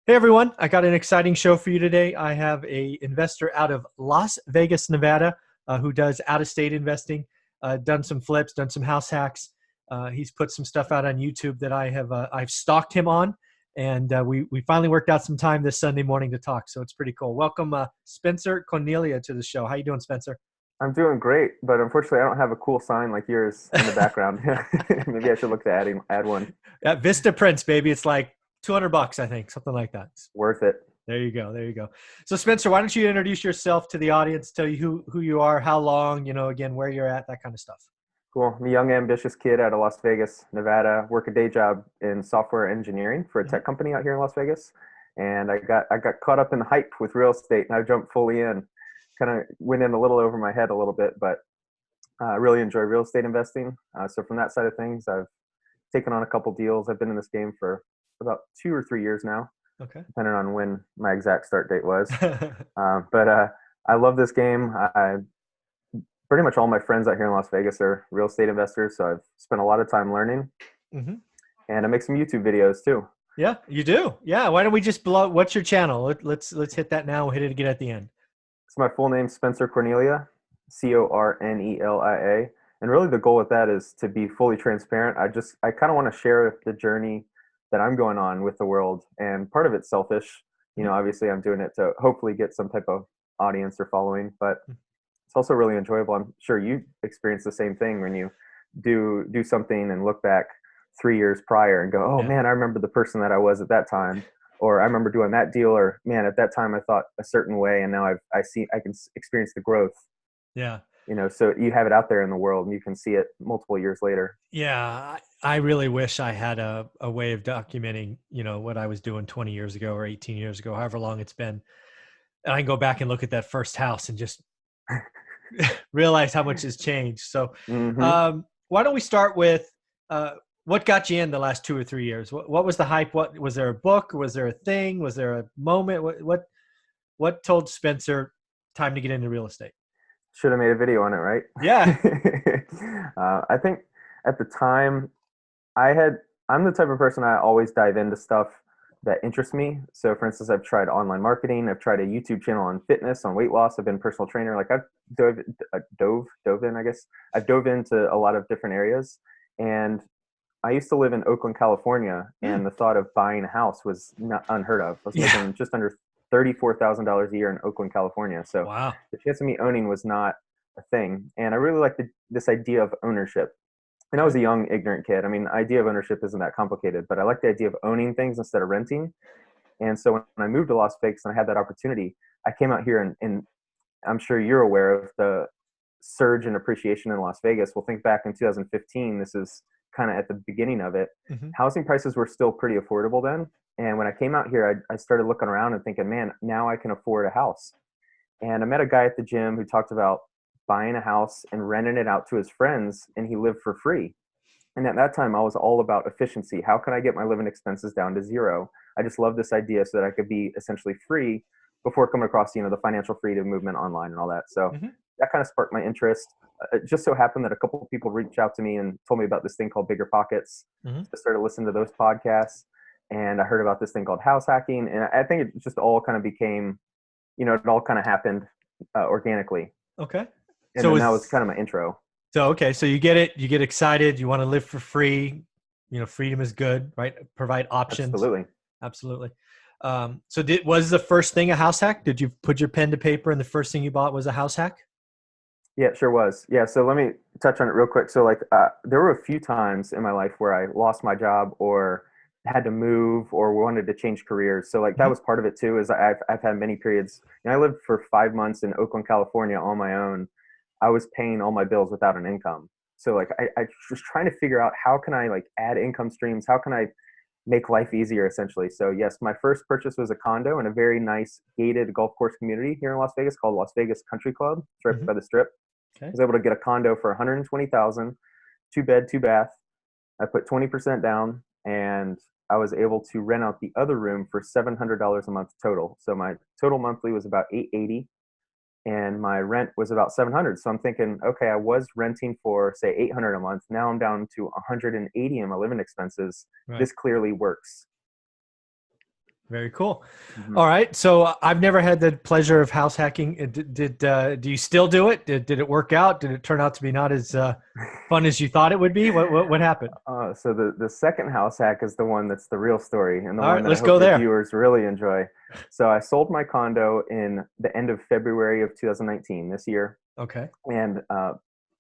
Hey everyone, I got an exciting show for you today. I have a investor out of Las Vegas, Nevada, who does out-of-state investing, done some flips, done some house hacks. He's put some stuff out on YouTube that I've stalked him on, and we finally worked out some time this Sunday morning to talk. So it's pretty cool. Welcome, Spencer Cornelia, to the show. How you doing, Spencer? I'm doing great, but unfortunately, I don't have a cool sign like yours in the background. Maybe I should look to add one. Vista Prince, baby. It's like $200, I think, something like that. Worth it. There you go. There you go. So Spencer, why don't you introduce yourself to the audience, tell you who you are, how long, again, where you're at, that kind of stuff. Cool. I'm a young, ambitious kid out of Las Vegas, Nevada. Work a day job in software engineering for a Mhm. tech company out here in Las Vegas, and I got caught up in the hype with real estate, and I jumped fully in. Kind of went in a little over my head a little bit, but I really enjoy real estate investing. So from that side of things, I've taken on a couple deals. I've been in this game for about 2 or 3 years now, Okay. depending on when my exact start date was. But I love this game. I pretty much all my friends out here in Las Vegas are real estate investors, so I've spent a lot of time learning, hmm and I make some YouTube videos too. Yeah, you do. Yeah. Why don't we just blow? What's your channel? Let's hit that now. We'll hit it again at the end. It's my full name, Spencer Cornelia, Cornelia, and really the goal with that is to be fully transparent. I kind of want to share the journey that I'm going on with the world, and part of it's selfish. Mhm. Obviously I'm doing it to hopefully get some type of audience or following, but it's also really enjoyable. I'm sure you experience the same thing when you do something and look back 3 years prior and go, oh Yeah. man, I remember the person that I was at that time, or I remember doing that deal, or man, at that time I thought a certain way, and now I can experience the growth. Yeah. So you have it out there in the world, and you can see it multiple years later. Yeah. I really wish I had a way of documenting, what I was doing 20 years ago or 18 years ago, however long it's been. And I can go back and look at that first house and just realize how much has changed. So, Hmm. why don't we start with what got you in the last 2 or 3 years? What was the hype? What was there a book? Was there a thing? Was there a moment? What told Spencer time to get into real estate? Should have made a video on it, right? Yeah. I think at the time I'm the type of person, I always dive into stuff that interests me. So for instance, I've tried online marketing, I've tried a YouTube channel on fitness, on weight loss, I've been a personal trainer. Like I've dove in, I guess. I've dove into a lot of different areas. And I used to live in Oakland, California, Hmm. and the thought of buying a house was not unheard of. I was Yeah. making just under $34,000 a year in Oakland, California. So Wow. the chance of me owning was not a thing. And I really like this idea of ownership. And I was Okay. a young, ignorant kid. I mean, the idea of ownership isn't that complicated, but I like the idea of owning things instead of renting. And so when I moved to Las Vegas and I had that opportunity, I came out here, and I'm sure you're aware of the surge in appreciation in Las Vegas. We'll think back in 2015. This is kind of at the beginning of it. Hmm. Housing prices were still pretty affordable then. And when I came out here, I started looking around and thinking, man, now I can afford a house. And I met a guy at the gym who talked about buying a house and renting it out to his friends, and he lived for free. And at that time, I was all about efficiency. How can I get my living expenses down to zero? I just love this idea so that I could be essentially free before coming across, the financial freedom movement online and all that. So Hmm. that kind of sparked my interest. It just so happened that a couple of people reached out to me and told me about this thing called Bigger Pockets. Hmm. So I started listening to those podcasts, and I heard about this thing called house hacking. And I think it just all kind of became, it all kind of happened organically. Okay. And So then that was was kind of my intro. so okay. So you get it. You get excited. You want to live for free. Freedom is good, right? Provide options. Absolutely. Absolutely. So was the first thing a house hack? Did you put your pen to paper and the first thing you bought was a house hack? Yeah, it sure was. Yeah, so let me touch on it real quick. So, like, there were a few times in my life where I lost my job or had to move or wanted to change careers. So, like, that Hmm. was part of it too. Is I've had many periods. I lived for 5 months in Oakland, California, on my own. I was paying all my bills without an income. So, like, I was trying to figure out how can I like add income streams? How can I make life easier, essentially? So, yes, my first purchase was a condo in a very nice gated golf course community here in Las Vegas called Las Vegas Country Club. It's right Hmm. by the Strip. Okay. Was able to get a condo for 120,000, 2 bed, 2 bath. I put 20% down, and I was able to rent out the other room for $700 a month total. So my total monthly was about 880, and my rent was about 700. So I'm thinking, okay, I was renting for say 800 a month. Now I'm down to 180 in my living expenses. Right. This clearly works. Very cool. Mhm. All right. So I've never had the pleasure of house hacking. Do you still do it? Did it work out? Did it turn out to be not as fun as you thought it would be? What happened? So the second house hack is the one that's the real story and the All one right, that I let's hope go your there. viewers really enjoy. So I sold my condo in the end of February of 2019 this year. Okay. And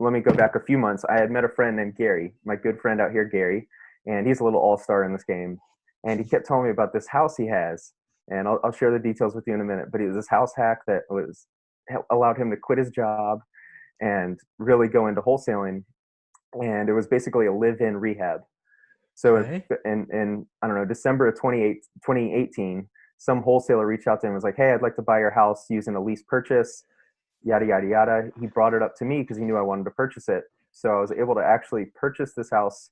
let me go back a few months. I had met a friend named Gary, my good friend out here, Gary, and he's a little all-star in this game. And he kept telling me about this house he has, and I'll share the details with you in a minute. But it was this house hack that allowed him to quit his job and really go into wholesaling. And it was basically a live-in rehab. So Okay. in I don't know, December of 2018, some wholesaler reached out to him and was like, "Hey, I'd like to buy your house using a lease purchase." Yada yada yada. He brought it up to me because he knew I wanted to purchase it. So I was able to actually purchase this house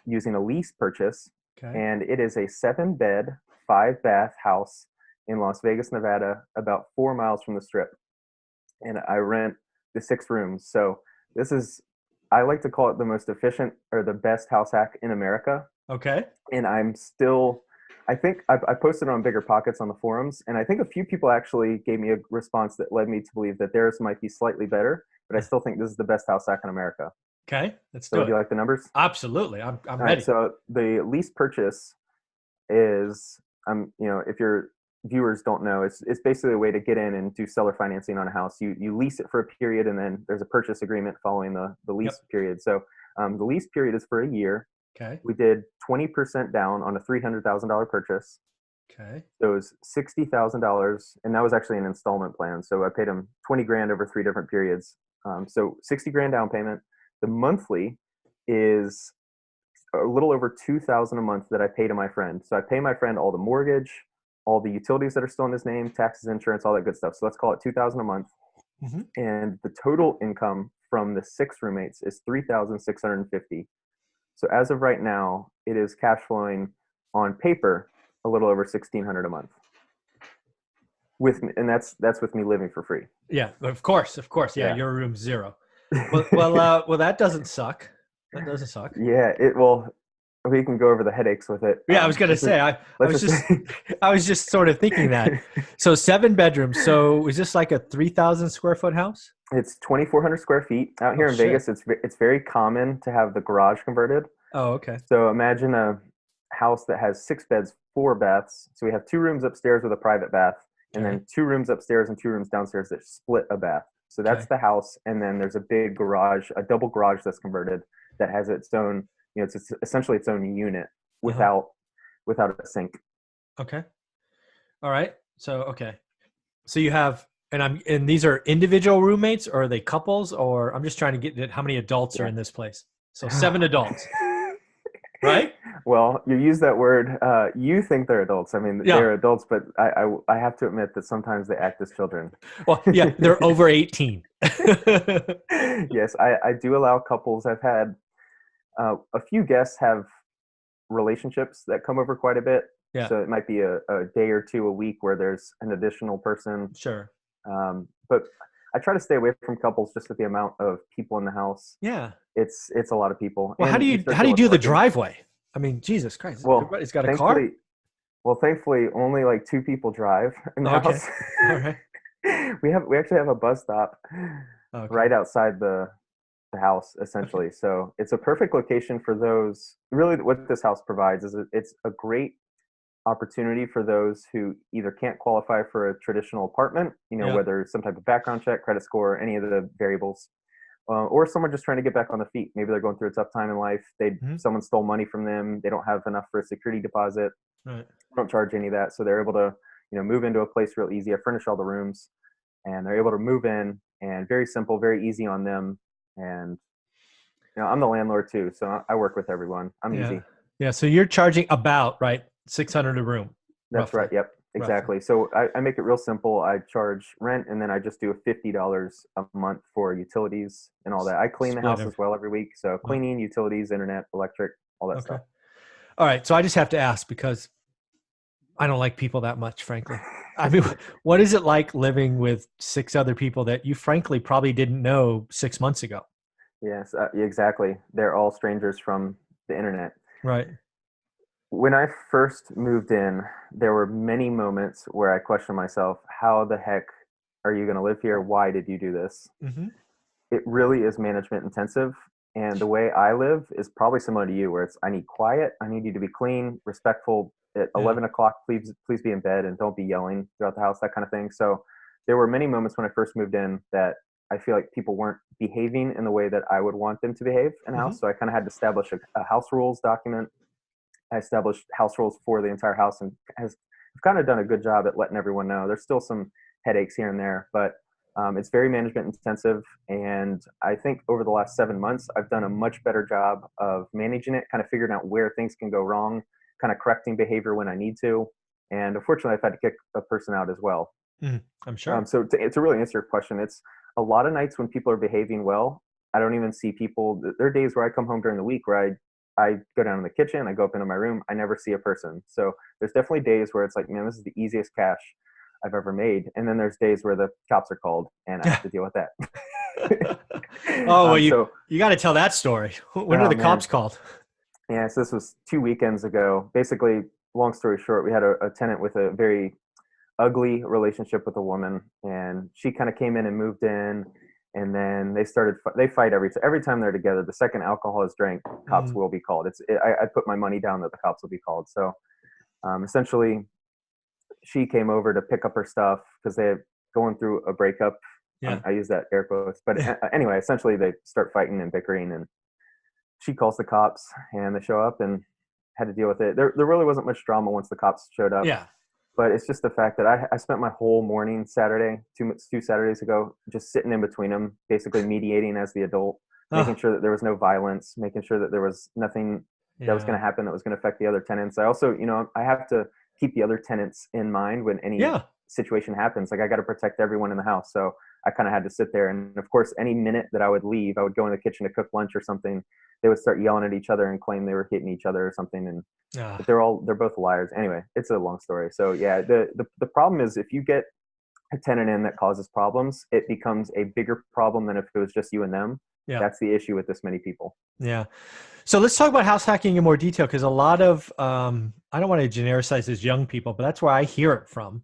using a lease purchase, Okay. and it is a 7-bed, 5-bath house in Las Vegas, Nevada, about 4 miles from the Strip. And I rent the 6 rooms. So this is, I like to call it the most efficient or the best house hack in America. Okay. And I'm still, I think I posted on Bigger Pockets on the forums, and I think a few people actually gave me a response that led me to believe that theirs might be slightly better, but I still think this is the best house hack in America. Okay. Let's So do would you it. like the numbers? Absolutely. I'm All right. ready. So the lease purchase is, if your viewers don't know, it's basically a way to get in and do seller financing on a house. You lease it for a period, and then there's a purchase agreement following the lease Yep. period. So the lease period is for a year. Okay. We did 20% down on a $300,000 purchase. Okay. So it was $60,000, and that was actually an installment plan. So I paid him 20 grand over 3 different periods. So 60 grand down payment. The monthly is a little over 2,000 a month that I pay to my friend. So I pay my friend all the mortgage, all the utilities that are still in his name, taxes, insurance, all that good stuff. So let's call it 2,000 a month. Mm-hmm. And the total income from the 6 roommates is 3,650. So as of right now, it is cash flowing on paper a little over 1,600 a month. With me, and that's with me living for free. Yeah. Of course. Of course. Yeah. Yeah. Your room's zero. Well, that doesn't suck. That doesn't suck. Yeah. It will. We can go over the headaches with it. Yeah, I was gonna say I Let's was just just say. I was just sort of thinking that. So 7 bedrooms. So is this like a 3,000 square foot house? It's 2,400 square feet out Oh here in shit. Vegas. It's very common to have the garage converted. Oh, okay. So imagine a house that has 6 beds, 4 baths. So we have 2 rooms upstairs with a private bath, and Okay. then 2 rooms upstairs and 2 rooms downstairs that split a bath. So that's Okay. the house, and then there's a big garage, a double garage that's converted that has its own, it's essentially its own unit Uh-huh. without a sink. Okay. All right. So okay. So you have and these are individual roommates or are they couples or I'm just trying to get at how many adults are Yeah. in this place. So 7 adults, right? Well, you use that word. You think they're adults. I mean, Yeah. they're adults, but I have to admit that sometimes they act as children. Well, yeah, they're over 18. Yes, I do allow couples. I've had a few guests have relationships that come over quite a bit. Yeah, So it might be a day or two a week where there's an additional person. sure. But I try to stay away from couples just with the amount of people in the house. Yeah. It's a lot of people, Well, how do and you you start how do you dealing do with the parking. driveway? I mean, Jesus Christ, Well, everybody's got a car? thankfully, Thankfully, only like 2 people drive in the Okay. house. All right. We actually have a bus stop Okay. right outside the house, essentially. So it's a perfect location for those. Really, what this house provides is it's a great opportunity for those who either can't qualify for a traditional apartment, Yeah. whether some type of background check, credit score, any of the variables, or someone just trying to get back on the feet. Maybe they're going through a tough time in life. Mhm. Someone stole money from them. They don't have enough for a security deposit. Right. Don't charge any of that, so they're able to move into a place real easy. I furnish all the rooms, and they're able to move in, and very simple, very easy on them. And I'm the landlord too, so I work with everyone. I'm Yeah. easy. Yeah. So you're charging about, right, 600 a room, That's right. roughly. Yep, Roughly. exactly. So I make it real simple. I charge rent, and then I just do a $50 a month for utilities and all that. I clean the Split house every. as well every week, so Oh, cleaning, utilities, internet, electric, all that okay. stuff. All right. So I just have to ask because I don't like people that much, frankly. I mean, what is it like living with 6 other people that you frankly probably didn't know 6 months ago? Yes, exactly. They're all strangers from the internet. Right. When I first moved in, there were many moments where I questioned myself, how the heck are you going to live here? Why did you do this? Hmm. It really is management intensive. And the way I live is probably similar to you, where it's I need quiet, I need you to be clean, respectful. At Yeah. 11 o'clock, please be in bed and don't be yelling throughout the house, that kind of thing. So there were many moments when I first moved in that I feel like people weren't behaving in the way that I would want them to behave in a Hmm. house. So I kind of had to establish a house rules document. I established house rules for the entire house and has kind of done a good job at letting everyone know. There's still some headaches here and there, but it's very management intensive. And I think over the last 7 months, I've done a much better job of managing it, kind of figuring out where things can go wrong, kind of correcting behavior when I need to. And unfortunately, I've had to kick a person out as well. Mm, I'm sure. So to really answer your question, it's a lot of nights when people are behaving well. I don't even see people. There are days where I come home during the week where I go down in the kitchen, I go up into my room, I never see a person. So there's definitely days where it's like, man, this is the easiest cash I've ever made. And then there's days where the cops are called and I have Yeah. to deal with that. Oh, well, you So, you got to tell that story. When are oh the cops man, called? yeah. So this was 2 weekends ago. Basically, long story short, we had a tenant with a very ugly relationship with a woman, and she kind of came in and moved in, and then they fight every time they're together. The second alcohol is drank, cops Mm, will be called. I put my money down that the cops will be called. So essentially, she came over to pick up her stuff because they're going through a breakup. yeah. I use that air quotes, but Yeah. anyway, essentially they start fighting and bickering, and she calls the cops, and they show up and had to deal with it. There really wasn't much drama once the cops showed up, Yeah. but it's just the fact that I spent my whole morning Saturday, two Saturdays ago, just sitting in between them, basically mediating as the adult, making Oh, sure that there was no violence, making sure that there was nothing that was going yeah. to happen that was going to affect the other tenants. I also, I have to keep the other tenants in mind when any Yeah. situation happens. Like I got to protect everyone in the house. So I kind of had to sit there. And of course, any minute that I would leave, I would go in the kitchen to cook lunch or something. They would start yelling at each other and claim they were hitting each other or something. And but Ah, they're both liars. Anyway, it's a long story. So yeah, the problem is if you get a tenant in that causes problems, it becomes a bigger problem than if it was just you and them. yeah. That's the issue with this many people. Yeah. So let's talk about house hacking in more detail because a lot of, I don't want to genericize as young people, but that's where I hear it from.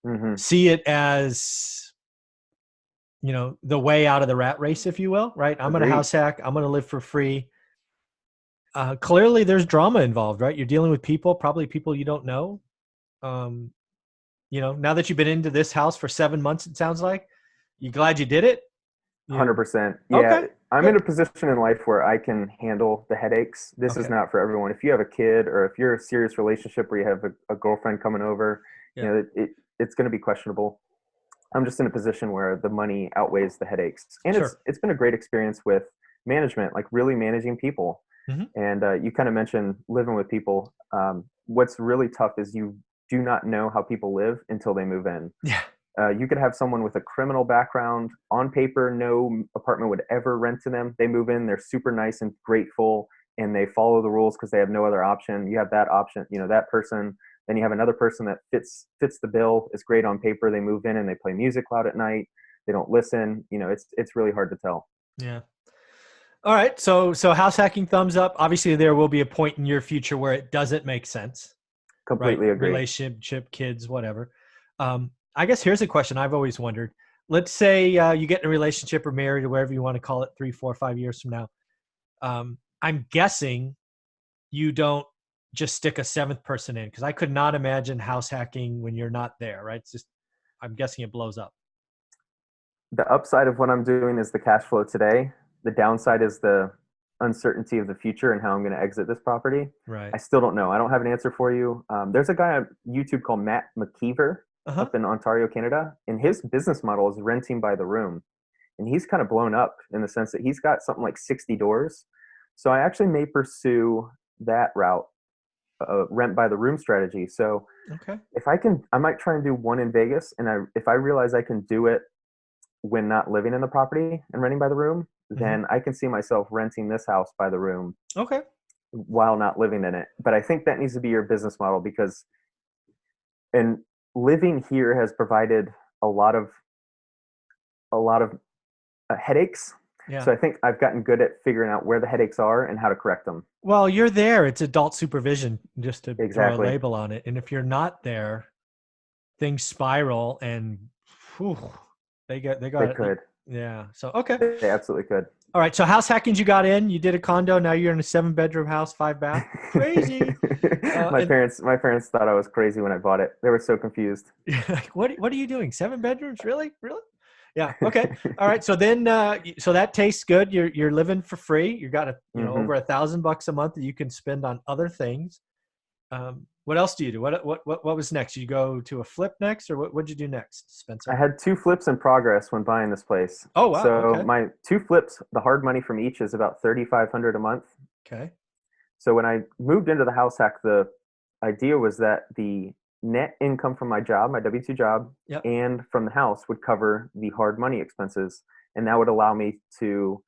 Hmm. See it as, the way out of the rat race, if you will, right? I'm going to Agreed. house hack. I'm going to live for free. Clearly there's drama involved, right? You're dealing with people, probably people you don't know. Um, now that you've been into this house for 7 months, it sounds like you glad you did it. You 100%. Yeah, okay? I'm in a Good. position in life where I can handle the headaches. This is Okay. not for everyone. If you have a kid or if you're in a serious relationship where you have a girlfriend coming over, Yeah. it's going to be questionable. I'm just in a position where the money outweighs the headaches, and Sure. it's been a great experience with management, like really managing people. Hmm. And you kind of mentioned living with people. What's really tough is you do not know how people live until they move in. Yeah. You could have someone with a criminal background. On paper, no apartment would ever rent to them. They move in, they're super nice and grateful, and they follow the rules because they have no other option. You have that option, that person. Then you have another person that fits the bill. Is great on paper. They move in and they play music loud at night. They don't listen. It's really hard to tell. Yeah. All right. So house hacking, thumbs up. Obviously, there will be a point in your future where it doesn't make sense, right? Completely agree. Relationship, kids, whatever. I guess here's a question I've always wondered. Let's say you get in a relationship or married or whatever you want to call it 3, 4, 5 years from now. I'm guessing you don't just stick a seventh person in because I could not imagine house hacking when you're not there, right? It's just, I'm guessing it blows up. The upside of what I'm doing is the cash flow today. The downside is the uncertainty of the future and how I'm going to exit this property. Right. I still don't know. I don't have an answer for you. There's a guy on YouTube called Matt McKeever Uh huh. up in Ontario, Canada, and his business model is renting by the room. And he's kind of blown up in the sense that he's got something like 60 doors. So I actually may pursue that route, rent by the room strategy. So Okay. if I can, I might try and do one in Vegas. And if I realize I can do it when not living in the property and renting by the room, Hmm. then I can see myself renting this house by the room Okay. while not living in it. But I think that needs to be your business model because and living here has provided a lot of a lot of headaches. Yeah. So I think I've gotten good at figuring out where the headaches are and how to correct them. Well, you're there. It's adult supervision, just to throw a Exactly. label on it. And if you're not there, things spiral and whew, they They got could. yeah. So okay. They absolutely could. All right. So house hacking you got in. You did a condo. Now you're in a 7-bedroom house, 5 bath. Crazy. My And parents thought I was crazy when I bought it. They were so confused. like, what are you doing? 7 bedrooms? Really? Really? Yeah. Okay. All right. So then, so that tastes good. You're living for free. You got Hmm. over $1,000 a month that you can spend on other things. What else do you do? What was next? You go to a flip next, or what'd you do next, I Spencer? had 2 flips in progress when buying this place. Oh wow. So Okay. my 2 flips, the hard money from each is about 3,500 a month. Okay. So when I moved into the house hack, the idea was that the net income from my job, my W 2 job, Yep. and from the house would cover the hard money expenses. And that would allow me to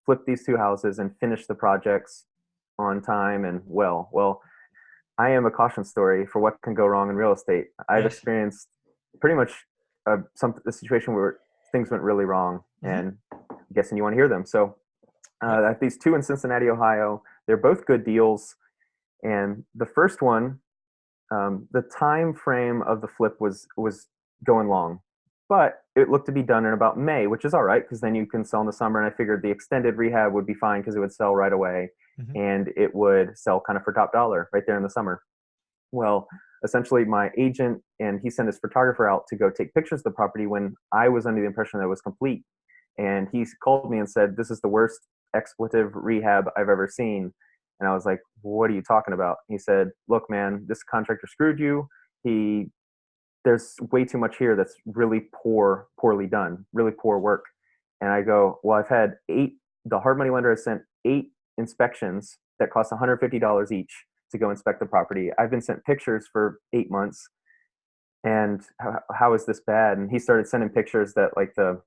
flip these 2 houses and finish the projects on time and well. Well, I am a caution story for what can go wrong in real estate. I've Yes. experienced pretty much a situation where things went really wrong, Hmm. and I'm guessing you want to hear them. So Yep. I have these 2 in Cincinnati, Ohio. They're both good deals, and the first one, the time frame of the flip was going long, but it looked to be done in about May, which is all right because then you can sell in the summer. And I figured the extended rehab would be fine because it would sell right away, Hmm. and it would sell kind of for top dollar right there in the summer. Well, essentially, my agent and he sent his photographer out to go take pictures of the property when I was under the impression that it was complete. And he called me and said, "This is the worst expletive rehab I've ever seen." And I was like, "What are you talking about?" He said, "Look, man, this contractor screwed you. He There's way too much here that's really poorly done, really poor work." And I go, "Well, I've had 8. The hard money lender has sent 8 inspections that cost $150 each to go inspect the property. I've been sent pictures for 8 months, and how is this bad?" And he started sending pictures that like the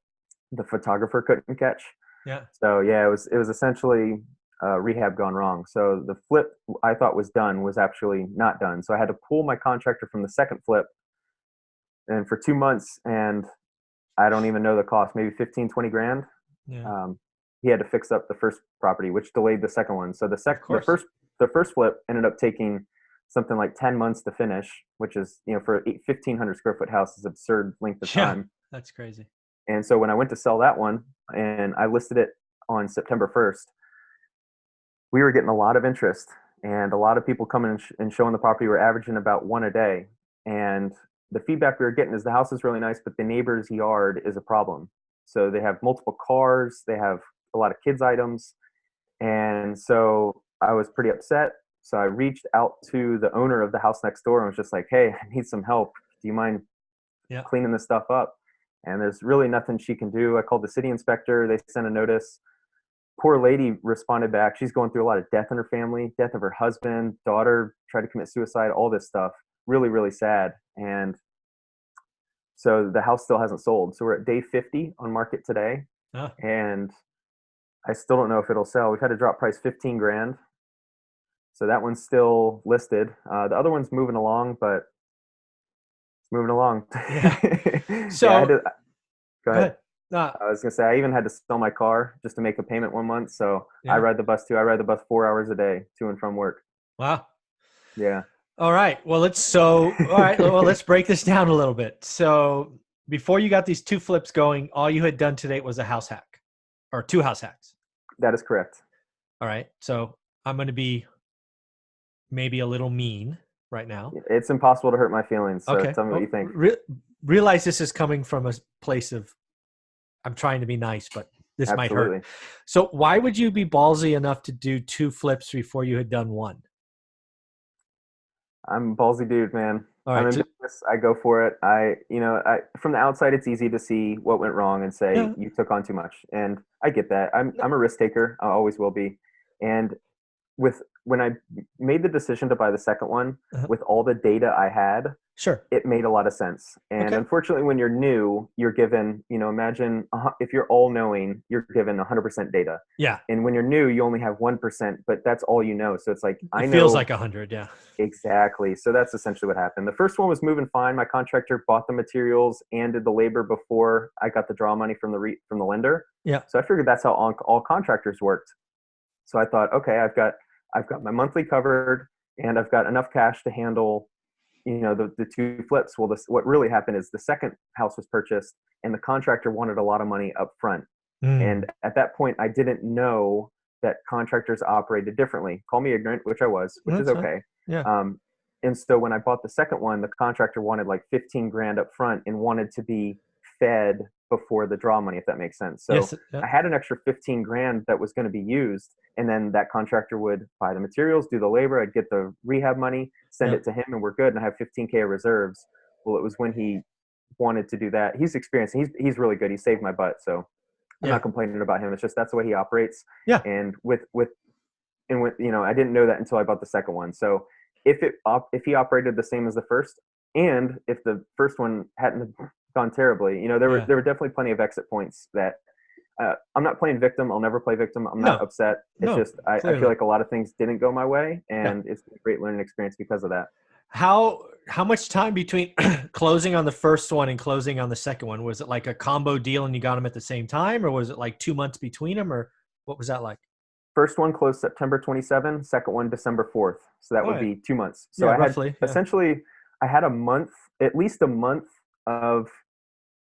photographer couldn't catch. Yeah. So yeah, it was essentially rehab gone wrong. So the flip I thought was done was actually not done. So I had to pull my contractor from the second flip, and for 2 months, and I don't even know the cost, maybe 15, 20 grand. Yeah. Um, he had to fix up the first property, which delayed the second one. So Of course. the first flip ended up taking something like 10 months to finish, which is, for a 1,500 square foot house is absurd length of Yeah. time. That's crazy. And so when I went to sell that one and I listed it on September 1st, we were getting a lot of interest and a lot of people coming and showing the property. We're averaging about one a day. And the feedback we were getting is the house is really nice, but the neighbor's yard is a problem. So they have multiple cars, they have a lot of kids' items. And so I was pretty upset. So I reached out to the owner of the house next door and was just like, "Hey, I need some help. Do you mind Yeah. cleaning this stuff up?" And there's really nothing she can do. I called the city inspector. They sent a notice. Poor lady responded back. She's going through a lot of death in her family, death of her husband, daughter tried to commit suicide, all this stuff. Really, really sad. And so the house still hasn't sold. So we're at day 50 on market today. Oh, And I still don't know if it'll sell. We've had to drop price 15 grand. So that one's still listed. The other one's moving along, but it's moving along. yeah. Yeah, I had So to go go ahead. ahead. Uh, I was gonna say I even had to sell my car just to make a payment one month. So I yeah. ride the bus too. I ride the bus 4 hours a day to and from work. Wow. Yeah. All right. Well, all right. Well, let's break this down a little bit. So before you got these 2 flips going, all you had done today was a house hack or 2 house hacks. That is correct. All right. So I'm going to be maybe a little mean right now. It's impossible to hurt my feelings. So Okay. tell me what Well, you think. realize this is coming from a place of I'm trying to be nice, but this might hurt. Absolutely. So why would you be ballsy enough to do 2 flips before you had done one? I'm a ballsy dude, man. All I'm right. in So business. I go for it. From the outside, it's easy to see what went wrong and say yeah. you took on too much. And I get that. I'm a risk taker. I always will be. And when I made the decision to buy the second one, Uh-huh. with all the data I had, Sure. it made a lot of sense. And Okay. unfortunately, when you're new, you're given, imagine if you're all knowing, you're given 100% data. Yeah. And when you're new, you only have 1%, but that's all you know. So it's like, It I feels know like 100. Yeah. exactly. So that's essentially what happened. The first one was moving fine. My contractor bought the materials and did the labor before I got the draw money from the lender. Yeah. So I figured that's how all contractors worked. So I thought, okay, I've got my monthly covered, and I've got enough cash to handle, the two flips. Well, what really happened is the second house was purchased, and the contractor wanted a lot of money up front. Mm. And at that point, I didn't know that contractors operated differently. Call me ignorant, which I was, which is That's fine. okay. Yeah. And so when I bought the second one, the contractor wanted like 15 grand up front and wanted to be fed before the draw money, if that makes sense. So Yes. Yeah. I had an extra 15 grand that was going to be used. And then that contractor would buy the materials, do the labor. I'd get the rehab money, send Yeah. it to him, and we're good. And I have 15K of reserves. Well, it was when he wanted to do that. He's experienced. He's really good. He saved my butt. So I'm Yeah. not complaining about him. It's just that's the way he operates. Yeah. And I didn't know that until I bought the second one. So if he operated the same as the first, and if the first one hadn't gone terribly, Yeah. there were definitely plenty of exit points that I'm not playing victim. I'll never play victim. I'm not No. upset. It's No. just I feel Clearly. like a lot of things didn't go my way, Yeah. and it's been a great learning experience because of that. How much time between closing on the first one and closing on the second one? Was it like a combo deal and you got them at the same time, or was it like 2 months between them, or what was that like? First one closed September 27, second one December 4th. So that All would right. be 2 months. So Yeah, I had roughly. Yeah. essentially I had a month, at least a month of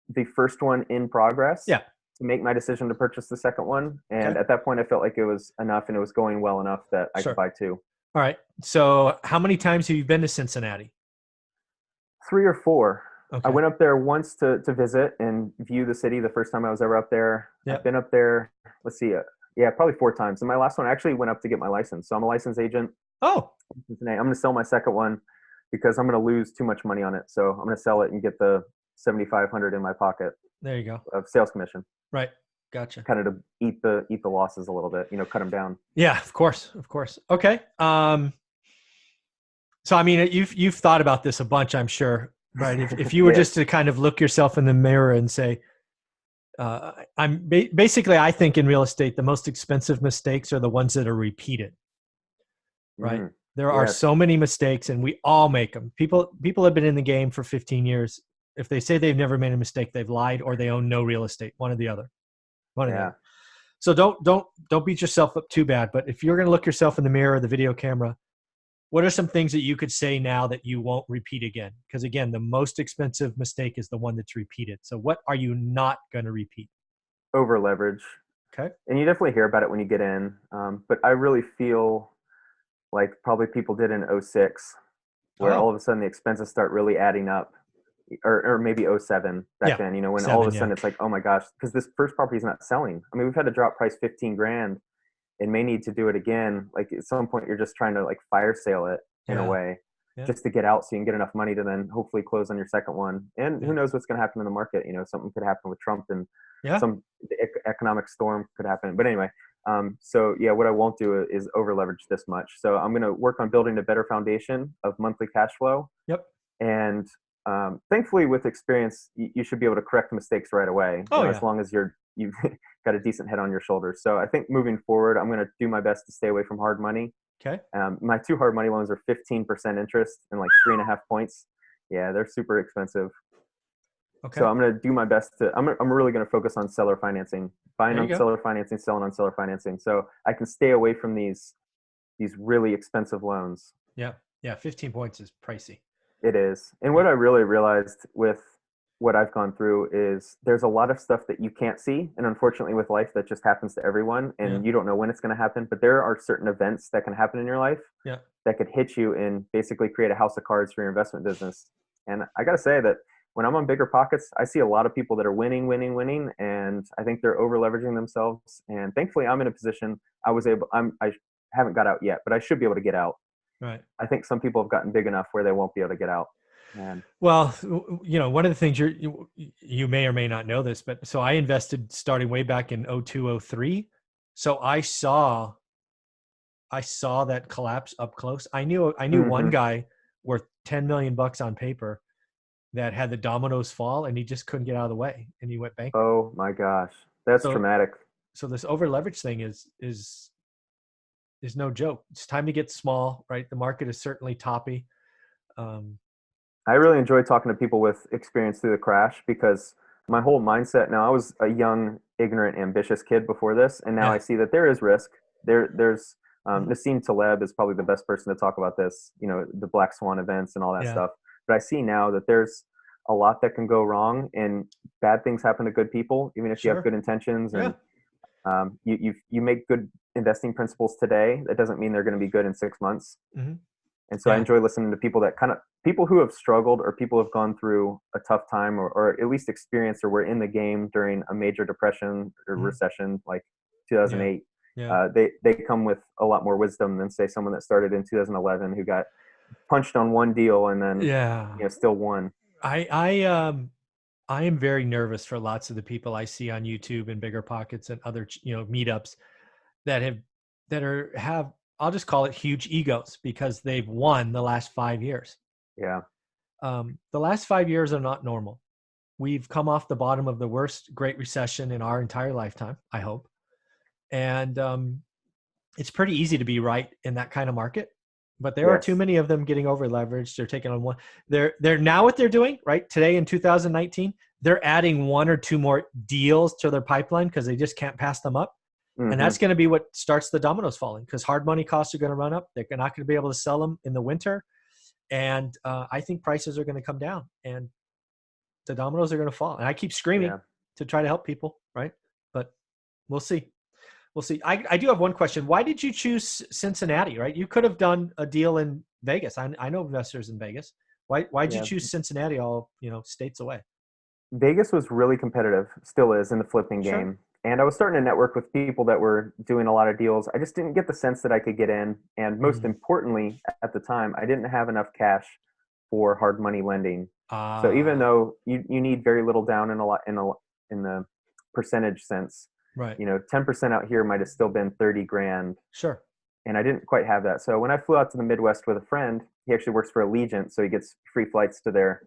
the first one in progress Yeah. to make my decision to purchase the second one. And Okay. at that point, I felt like it was enough and it was going well enough that I could Sure. buy two. All right. So how many times have you been to Cincinnati? Three or four. I Okay. went up there once to visit and view the city the first time I was ever up there. I've Yep. been up there, let's see, yeah, probably four times. And my last one I actually went up to get my license. So I'm a licensed agent Oh, in Cincinnati. I'm going to sell my second one because I'm going to lose too much money on it. So I'm going to sell it and get the 7,500 in my pocket there you go. of sales commission, Right. Gotcha. kind of to eat the losses a little bit, cut them down. Yeah, of course. Of course. Okay. So I mean, you've thought about this a bunch, I'm sure, right? If you were Yes. just to kind of look yourself in the mirror and say, basically, I think in real estate, the most expensive mistakes are the ones that are repeated, right? Mm, There are yes. so many mistakes, and we all make them. People have been in the game for 15 years. If they say they've never made a mistake, they've lied, or they own no real estate. One or the other. One or the Yeah. other. So don't beat yourself up too bad. But if you're going to look yourself in the mirror or the video camera, what are some things that you could say now that you won't repeat again? Because again, the most expensive mistake is the one that's repeated. So what are you not going to repeat? Over leverage. Okay. And you definitely hear about it when you get in. But I really feel like probably people did in '06, where all Oh, of a sudden the expenses start really adding up, or maybe '07 back yeah. then, when all of 7, a yeah. sudden it's like, oh my gosh, because this first property is not selling. I mean, we've had to drop price 15 grand and may need to do it again. Like at some point you're just trying to like fire sale it in a Yeah. way Yeah. just to get out so you can get enough money to then hopefully close on your second one. And Yeah. who knows what's going to happen in the market? Something could happen with Trump and Yeah. some economic storm could happen. But anyway, so yeah, what I won't do is over leverage this much. So I'm going to work on building a better foundation of monthly cash flow. Yep. And thankfully, with experience, you should be able to correct mistakes right away. Oh, As yeah. long as you've got a decent head on your shoulders. So I think moving forward, I'm going to do my best to stay away from hard money. Okay. My two hard money loans are 15% interest and like 3.5 points. Yeah, they're super expensive. So Okay. I'm going to do my best to. I'm really going to focus on seller financing, buying There you on go. seller financing, selling on seller financing. So I can stay away from these really expensive loans. Yeah. Yeah. 15 points is pricey. It is. And Yeah. what I really realized with what I've gone through is there's a lot of stuff that you can't see. And unfortunately, with life, that just happens to everyone. Yeah. And you don't know when it's going to happen. But there are certain events that can happen in your life Yeah. that could hit you and basically create a house of cards for your investment business. And I got to say that when I'm on bigger pockets, I see a lot of people that are winning. And I think they're over leveraging themselves. And thankfully, I'm in a position I haven't got out yet, but I should be able to get out. Right. I think some people have gotten big enough where they won't be able to get out. And Well, one of the things you may or may not know this, but so I invested starting way back in 02, 03. So I saw that collapse up close. I knew one mhm. guy worth 10 million bucks on paper that had the dominoes fall, and he just couldn't get out of the way, and he went bankrupt. Oh my gosh, that's So, traumatic. so this over leverage thing is no joke. It's time to get small, right? The market is certainly toppy. Um, I really enjoy talking to people with experience through the crash because my whole mindset now, I was a young, ignorant, ambitious kid before this, and now I yeah, see that there is risk. There's Mhm. Nassim Taleb is probably the best person to talk about this, the black swan events and all that Yeah, stuff. But I see now that there's a lot that can go wrong, and bad things happen to good people, even if you have sure. good intentions. Yeah. And you make good investing principles today. That doesn't mean they're going to be good in 6 months. hmm And so I Yeah. enjoy listening to people that people who have struggled or people who have gone through a tough time or at least experienced or were in the game during a major depression or hmm recession like Yeah. 2008. Yeah. They come with a lot more wisdom than say someone that started in 2011 who got punched on one deal and then Yeah. still won. I I um I am very nervous for lots of the people I see on YouTube and Bigger Pockets and other meetups that have, I'll just call it, huge egos because they've won the last 5 years. Yeah. The last 5 years are not normal. We've come off the bottom of the worst Great Recession in our entire lifetime, I hope, and it's pretty easy to be right in that kind of market. But there are too Yes. many of them getting over leveraged. They're taking on one. They're now what they're doing right today in 2019. They're adding one or two more deals to their pipeline because they just can't pass them up. And Hmm. that's going to be what starts the dominoes falling because hard money costs are going to run up. They're not going to be able to sell them in the winter. And I think prices are going to come down and the dominoes are going to fall. And I keep screaming Yeah. to try to help people, right? But we'll see. We'll see. I do have one question. Why did you choose Cincinnati, right? You could have done a deal in Vegas. I know investors in Vegas. Why'd you Yeah. choose Cincinnati all, states away? Vegas was really competitive, still is in the flipping Sure. game. And I was starting to network with people that were doing a lot of deals. I just didn't get the sense that I could get in. And most Mm. importantly, at the time, I didn't have enough cash for hard money lending. So even Ah, though you need very little down in the percentage sense, right. 10% out here might have still been 30 grand. Sure. And I didn't quite have that. So when I flew out to the Midwest with a friend, he actually works for Allegiant, so he gets free flights to their,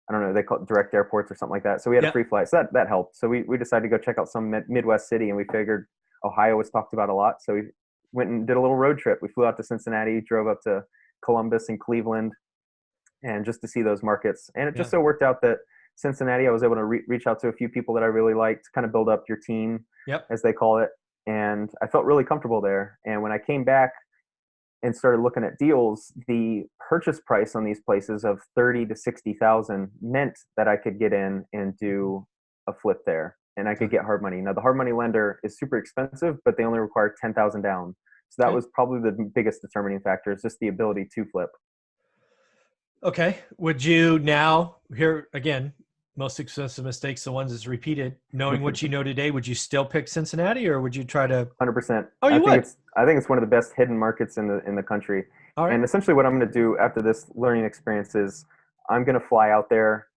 I don't know, they call it direct airports or something like that. So we had a Yeah. free flight. So that helped. So we decided to go check out some Midwest city, and we figured Ohio was talked about a lot. So we went and did a little road trip. We flew out to Cincinnati, drove up to Columbus and Cleveland, and just to see those markets. And it just Yeah. so worked out that Cincinnati, I was able to reach out to a few people that I really liked, kind of build up your team, Yep. as they call it. And I felt really comfortable there. And when I came back and started looking at deals, the purchase price on these places of 30 to 60,000 meant that I could get in and do a flip there, and I could Got it. get hard money. Now the hard money lender is super expensive, but they only require 10,000 down. So that Okay. was probably the biggest determining factor, is just the ability to flip. Okay. Would you now, here again, most expensive mistakes, the ones that's repeated, knowing what you know today, would you still pick Cincinnati or would you try to? 100%. Oh, I you think would. it's one of the best hidden markets in the country. All right. And essentially what I'm going to do after this learning experience is I'm going to fly out there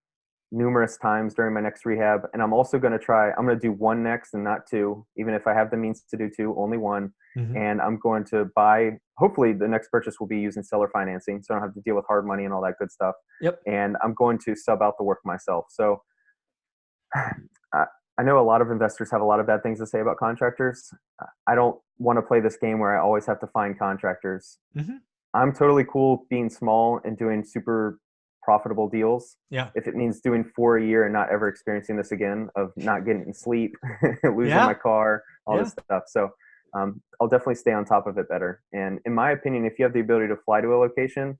numerous times during my next rehab, and I'm also going to I'm going to do one next and not two, even if I have the means to do two, only one. Mm-hmm. And I'm going to buy, hopefully the next purchase will be using seller financing, so I don't have to deal with hard money and all that good stuff. Yep. And I'm going to sub out the work myself. So I, I know a lot of investors have a lot of bad things to say about contractors. I don't want to play this game where I always have to find contractors. Mm-hmm. I'm totally cool being small and doing super profitable deals. Yeah. If it means doing 4 a year and not ever experiencing this again, of not getting sleep, losing Yeah. my car, all Yeah. this stuff. So I'll definitely stay on top of it better. And in my opinion, if you have the ability to fly to a location,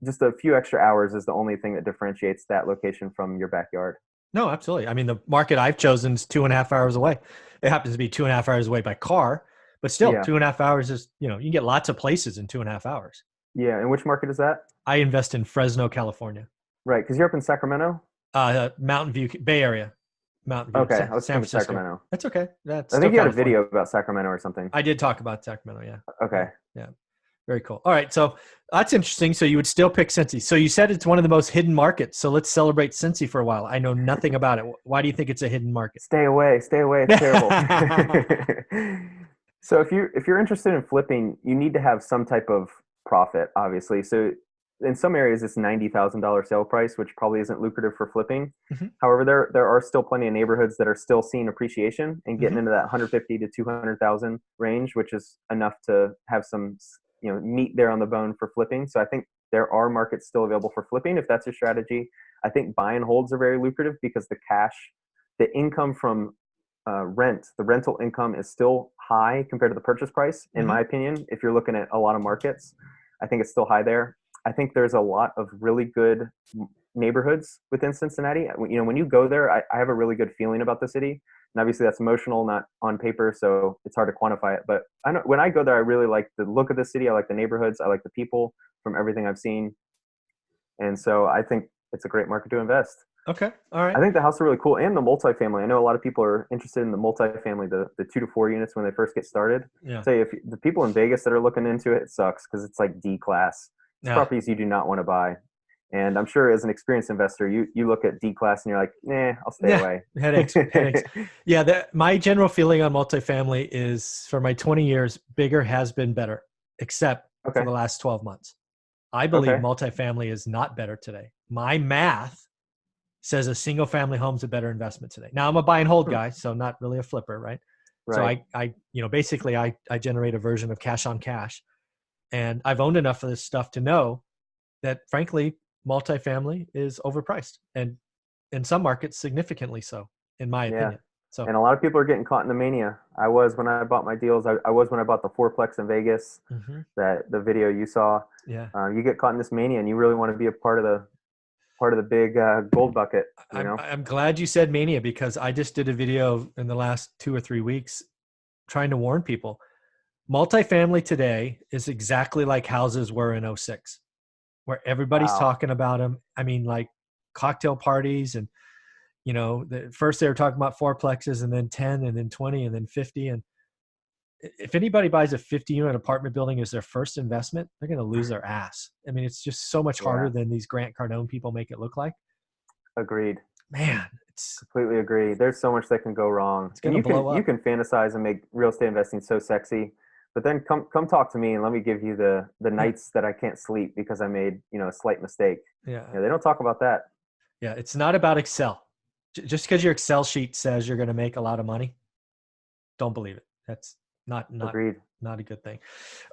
just a few extra hours is the only thing that differentiates that location from your backyard. No, absolutely. I mean, the market I've chosen is 2.5 hours away. It happens to be 2.5 hours away by car, but still Yeah. 2.5 hours is, you can get lots of places in 2.5 hours. Yeah. And which market is that? I invest in Fresno, California, Right. Because you're up in Sacramento. Mountain View, Bay Area, Mountain View, Okay. I was San thinking Francisco. Sacramento. That's okay. That's I still think you had a California. video about Sacramento or something. I did talk about Sacramento. Yeah. Okay. Yeah. Very cool. All right. So that's interesting. So you would still pick Cincy. So you said it's one of the most hidden markets. So let's celebrate Cincy for a while. I know nothing about it. Why do you think it's a hidden market? Stay away. Stay away. It's terrible. So if you're interested in flipping, you need to have some type of profit, obviously. So in some areas it's $90,000 sale price, which probably isn't lucrative for flipping. Hmm. However, there are still plenty of neighborhoods that are still seeing appreciation and getting Hmm. into that 150 to 200,000 range, which is enough to have some meat there on the bone for flipping. So I think there are markets still available for flipping if that's your strategy. I think buy and holds are very lucrative because the income from the rental income is still high compared to the purchase price, in Hmm. my opinion. If you're looking at a lot of markets, I think it's still high there. I think there's a lot of really good neighborhoods within Cincinnati. When you go there, I have a really good feeling about the city. And obviously that's emotional, not on paper, so it's hard to quantify it. But I know when I go there, I really like the look of the city. I like the neighborhoods. I like the people from everything I've seen. And so I think it's a great market to invest. Okay. All I right. think the house are really cool, and the multifamily. I know a lot of people are interested in the multifamily, the 2 to 4 units when they first get started. Yeah. Say if the people in Vegas that are looking into it, it sucks because it's like D class. It's Yeah. properties you do not want to buy. And I'm sure as an experienced investor, you look at D class and you're like, nah, I'll stay Yeah. away. Headaches. Yeah. My general feeling on multifamily is for my 20 years, bigger has been better, except for Okay. the last 12 months. I believe Okay. multifamily is not better today. My math says a single family home is a better investment today. Now I'm a buy and hold Hmm. guy, so not really a flipper, right? So Right. basically I generate a version of cash on cash, and I've owned enough of this stuff to know that frankly, multifamily is overpriced, and in some markets significantly so, in my Yeah. opinion. So, And a lot of people are getting caught in the mania. I was when I bought my deals. I was when I bought the fourplex in Vegas. mhm, That the video you saw. yeah, You get caught in this mania, and you really want to be a part of the big gold bucket. You I'm know. I'm glad you said mania because I just did a video in the last 2 or 3 weeks trying to warn people. Multifamily today is exactly like houses were in '06, where everybody's Wow. talking about them. I mean, like cocktail parties, and first they were talking about fourplexes, and then 10, and then 20, and then 50. And if anybody buys a 50-unit apartment building as their first investment, they're going to lose their ass. I mean, it's just so much harder Yeah. than these Grant Cardone people make it look like. Agreed. Man, it's Completely agree. There's so much that can go wrong, it's and going to you can blow you up. can fantasize and make real estate investing so sexy, but then come talk to me and let me give you the Yeah, nights that I can't sleep because I made a slight mistake. yeah, They don't talk about that. yeah. It's not about Excel. Just because your Excel sheet says you're going to make a lot of money, don't believe it. That's not not Agreed. not a good thing.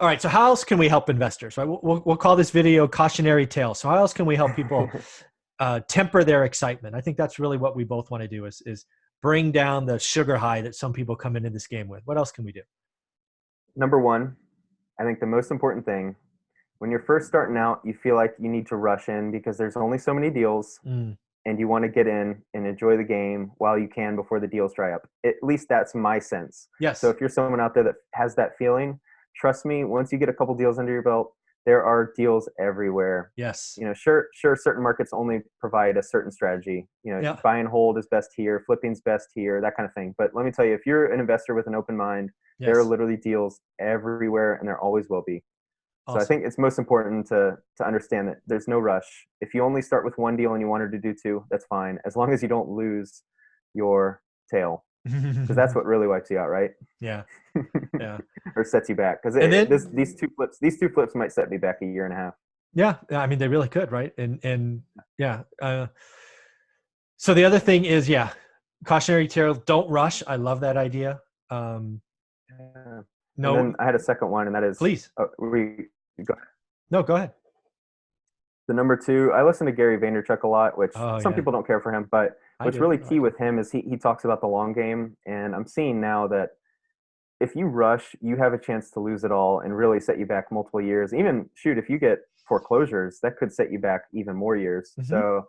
All right. So how else can we help investors? Right. We'll call this video cautionary tale. So how else can we help people temper their excitement? I think that's really what we both want to do is bring down the sugar high that some people come into this game with. What else can we do? Number one, I think the most important thing when you're first starting out, you feel like you need to rush in because there's only so many deals Mm, and you want to get in and enjoy the game while you can before the deals dry up. At least that's my sense. So yes. if you're someone out there that has that feeling, trust me, once you get a couple deals under your belt, there are deals everywhere. Yes. Sure, certain markets only provide a certain strategy. Yeah. Buy and hold is best here, flipping's best here, that kind of thing. But let me tell you, if you're an investor with an open mind, there are Yes. literally deals everywhere and there always will be. So I Awesome. think it's most important to understand that there's no rush. If you only start with one deal and you wanted to do two, that's fine, as long as you don't lose your tail, because that's what really wipes you out, right? Yeah. Yeah. Or sets you back. Because And then these two flips might set me back a year and a half. yeah, I mean they really could, right? And yeah. So the other thing is, yeah, cautionary tale, don't rush. I love that idea. Um, Yeah. And no, then I had a second one, and that is please. go No, go ahead. the number two. I listen to Gary Vaynerchuk a lot, which Oh some yeah, people don't care for him, but I what's do. really I key like him. with him is he talks about the long game, and I'm seeing now that if you rush, you have a chance to lose it all and really set you back multiple years. Even shoot, if you get foreclosures, that could set you back even more years. Hmm. So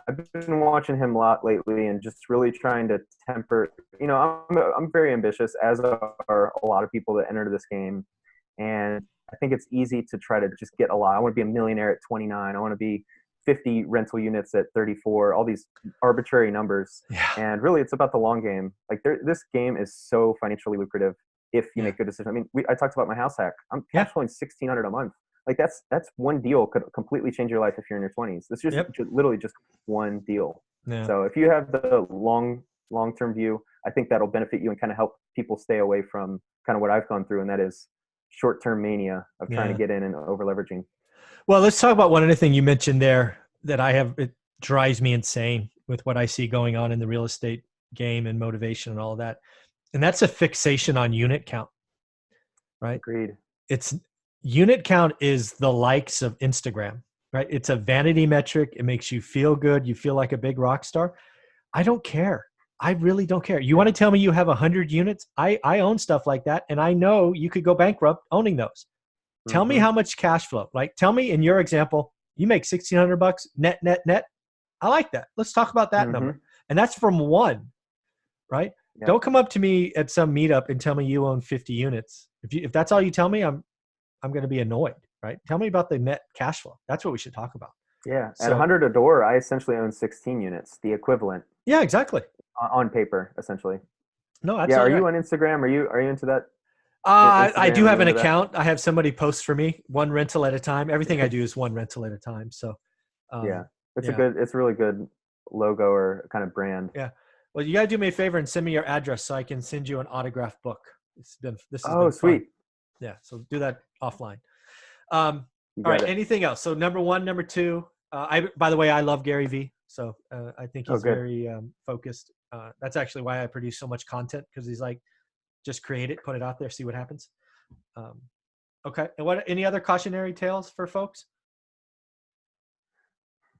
I've been watching him a lot lately and just really trying to temper. I'm very ambitious, as are a lot of people that enter this game, and I think it's easy to try to just get a lot. I want to be a millionaire at 29. I want to be 50 rental units at 34. All these arbitrary numbers, Yeah. and really, it's about the long game. Like this game is so financially lucrative if you Yeah. make good decisions. I mean, I talked about my house hack. I'm Yeah. cash flowing 1,600 a month. Like that's one deal could completely change your life if you're in your 20s. It's just Yep. literally just one deal. Yeah. So if you have the long term view, I think that'll benefit you and kind of help people stay away from kind of what I've gone through, and that is short term mania of trying to Yeah. get in and over leveraging. Well, let's talk about one other thing you mentioned there that it drives me insane with what I see going on in the real estate game and motivation and all of that. And that's a fixation on unit count, right? Agreed. It's unit count is the likes of Instagram, right? It's a vanity metric. It makes you feel good. You feel like a big rock star. I don't care. I really don't care. You want to tell me you have 100 units? I own stuff like that. And I know you could go bankrupt owning those. Tell me Mm-hmm. how much cash flow. Like, tell me in your example, you make $1,600 net, net, net. I like that. Let's talk about that Mm-hmm. number. And that's from one, right? Yeah. Don't come up to me at some meetup and tell me you own 50 units. If that's all you tell me, I'm going to be annoyed, right? Tell me about the net cash flow. That's what we should talk about. Yeah. At So, 100 a door, I essentially own 16 units, the equivalent yeah, exactly. on paper, essentially. No, Yeah. Are absolutely you right. on Instagram? Are you into that? I do Instagram? Are have you an into that? account. I have somebody post for me, one rental at a time. Everything I do is one rental at a time. So, Yeah. yeah, It's a really good logo or kind of brand. yeah. Well, you got to do me a favor and send me your address so I can send you an autographed book. This has Oh, been fun. sweet. Yeah. So do that offline. You All got right. it. Anything else? So number one, number two, by the way, I love Gary V. So I think Oh, he's good. very focused. That's actually why I produce so much content, because he's like, just create it, put it out there, see what happens. Um, okay. And any other cautionary tales for folks?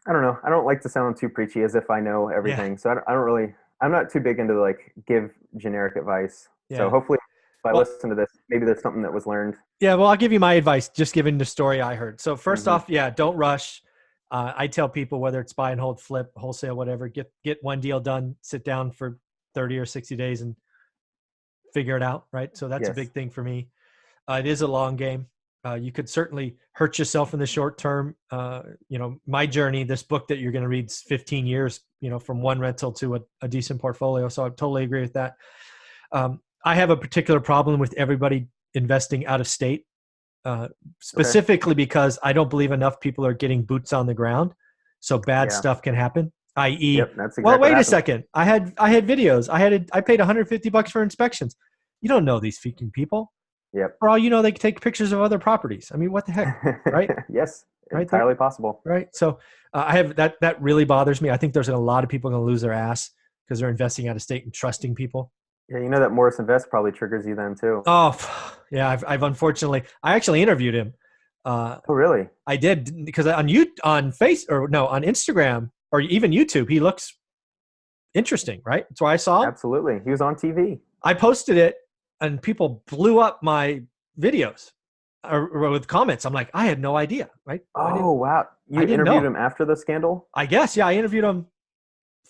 I don't know. I don't like to sound too preachy as if I know Yeah. everything. So I don't really, I'm not too big into like give generic advice. So Yeah. hopefully if I Well, listen to this, maybe there's something that was learned. yeah. Well, I'll give you my advice, just given the story I heard. So first Hmm. off, yeah, don't rush. I tell people, whether it's buy and hold, flip, wholesale, whatever, get one deal done, sit down for 30 or 60 days and figure it out. Right. So that's a Yes. big thing for me. It is a long game. You could certainly hurt yourself in the short term. My journey, this book that you're going to read is 15 years, from one rental to a decent portfolio. So I totally agree with that. I have a particular problem with everybody investing out of state, Okay. specifically because I don't believe enough people are getting boots on the ground. So bad Yeah. stuff can happen, i.e., Yep. That's well, exactly what wait a happened. second. I had videos. I paid $150 for inspections. You don't know these freaking people. Yep. For all you know, they can take pictures of other properties. I mean, what the heck, right? Yes. Right there, Entirely possible. right. So I have that. That really bothers me. I think there's a lot of people going to lose their ass because they're investing out of state and trusting people. Yeah. You know that Morrison Vest probably triggers you then too. Oh, yeah. I've unfortunately, I actually interviewed him. Uh, Oh, really? I did, because on on Instagram or even YouTube, he looks interesting, right? That's why I saw him. Absolutely. He was on TV. I posted it, and people blew up my videos or with comments. I'm like, I had no idea, right? Oh, wow. I You didn't interviewed know. him after the scandal? I guess, yeah. I interviewed him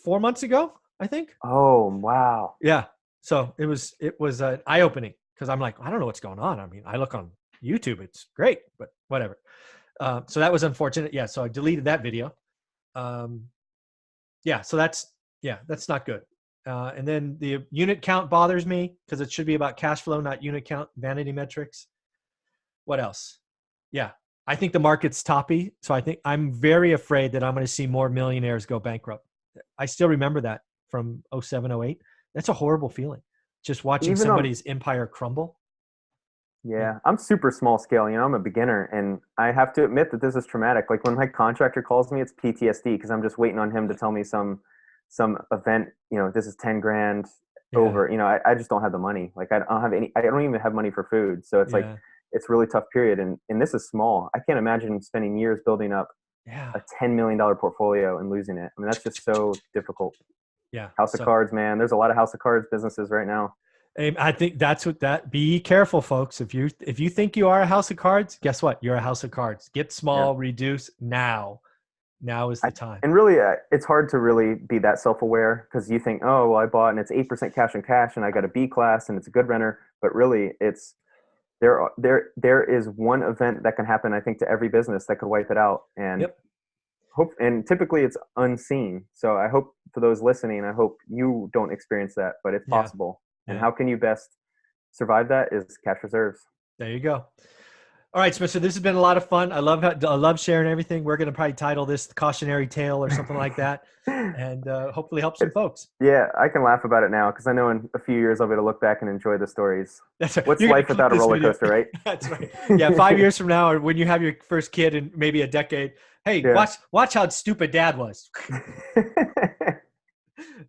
4 months ago, I think. Oh, wow. Yeah. So it was eye opening, because I'm like, I don't know what's going on. I mean, I look on YouTube, it's great, but whatever. So that was unfortunate. Yeah. So I deleted that video. Um, yeah. So that's not good. And then the unit count bothers me, because it should be about cash flow, not unit count, vanity metrics. What else? Yeah. I think the market's toppy. So I think I'm very afraid that I'm going to see more millionaires go bankrupt. I still remember that from 07, 08. That's a horrible feeling. Just watching Even on somebody's empire crumble. Yeah. Yeah, I'm super small scale. I'm a beginner, and I have to admit that this is traumatic. Like when my contractor calls me, it's PTSD because I'm just waiting on him to tell me some event. This is 10 grand Yeah. over. I just don't have the money. Like I don't have any. I don't even have money for food. So it's like Yeah. it's a really tough period. And this is small. I can't imagine spending years building up Yeah. a $10 million portfolio and losing it. I mean, that's just so difficult. Yeah. House of So Cards, man. There's a lot of House of Cards businesses right now. I think that's be careful, folks. If you think you are a house of cards, guess what? You're a house of cards. Get Yeah. small, reduce now. Now is the time. And really, it's hard to really be that self-aware because you think, oh, well, I bought and it's 8% cash on cash, and I got a B class, and it's a good renter. But really, it's there is one event that can happen, I think, to every business that could wipe it out. And Yep. typically it's unseen. So I hope for those listening, I hope you don't experience that, but it's Yeah. possible. And Yeah. how can you best survive that is cash reserves. There you go. All right, Spencer, this has been a lot of fun. I love sharing everything. We're going to probably title this the Cautionary Tale or something like that, and hopefully help some folks. Yeah, I can laugh about it now because I know in a few years I'll be able to look back and enjoy the stories. That's right. What's You're going to life clip without a this roller video. coaster, right? That's right. Yeah, 5 years from now, or when you have your first kid in maybe a decade, hey, Yeah. watch how stupid Dad was.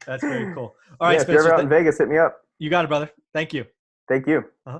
That's very cool. All right, Yeah, if you're Spencer, ever out in Vegas, hit me up. you got it, brother. Thank you. Thank you. Uh-huh.